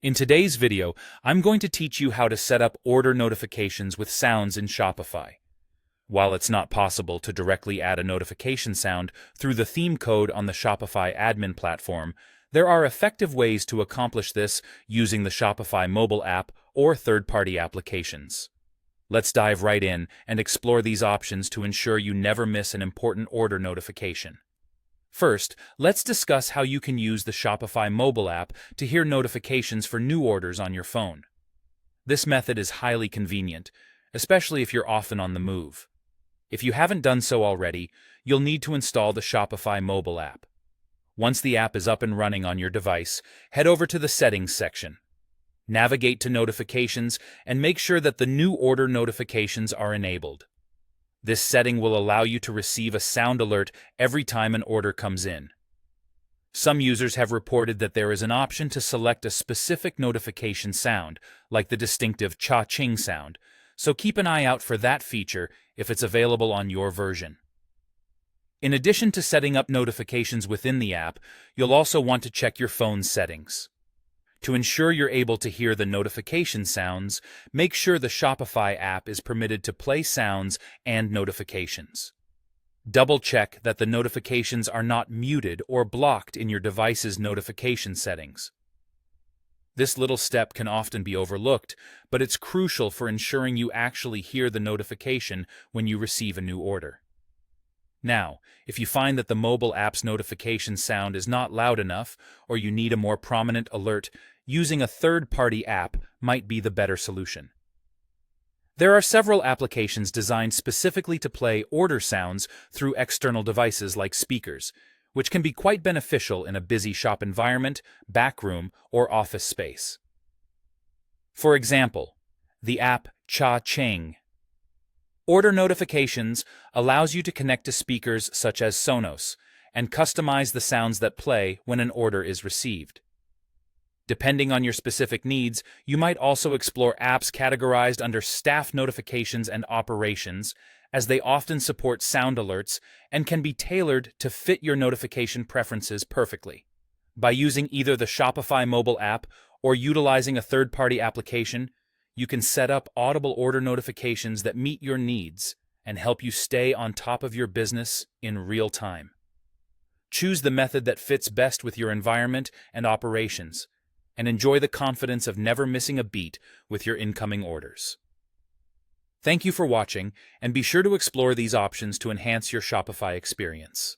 In today's video, I'm going to teach you how to set up order notifications with sounds in Shopify. While it's not possible to directly add a notification sound through the theme code on the Shopify admin platform, there are effective ways to accomplish this using the Shopify mobile app or third-party applications. Let's dive right in and explore these options to ensure you never miss an important order notification. First, let's discuss how you can use the Shopify mobile app to hear notifications for new orders on your phone. This method is highly convenient, especially if you're often on the move. If you haven't done so already, you'll need to install the Shopify mobile app. Once the app is up and running on your device, head over to the Settings section. Navigate to Notifications and make sure that the new order notifications are enabled. This setting will allow you to receive a sound alert every time an order comes in. Some users have reported that there is an option to select a specific notification sound, like the distinctive cha-ching sound, so keep an eye out for that feature if it's available on your version. In addition to setting up notifications within the app, you'll also want to check your phone's settings. To ensure you're able to hear the notification sounds, make sure the Shopify app is permitted to play sounds and notifications. Double-check that the notifications are not muted or blocked in your device's notification settings. This little step can often be overlooked, but it's crucial for ensuring you actually hear the notification when you receive a new order. Now, if you find that the mobile app's notification sound is not loud enough, or you need a more prominent alert, using a third-party app might be the better solution. There are several applications designed specifically to play order sounds through external devices like speakers, which can be quite beneficial in a busy shop environment, backroom, or office space. For example, the app Cha-Ching Order Notifications allows you to connect to speakers such as Sonos and customize the sounds that play when an order is received. Depending on your specific needs, you might also explore apps categorized under Staff Notifications and Operations, as they often support sound alerts and can be tailored to fit your notification preferences perfectly. By using either the Shopify mobile app or utilizing a third-party application, you can set up audible order notifications that meet your needs and help you stay on top of your business in real time. Choose the method that fits best with your environment and operations, and enjoy the confidence of never missing a beat with your incoming orders. Thank you for watching, and be sure to explore these options to enhance your Shopify experience.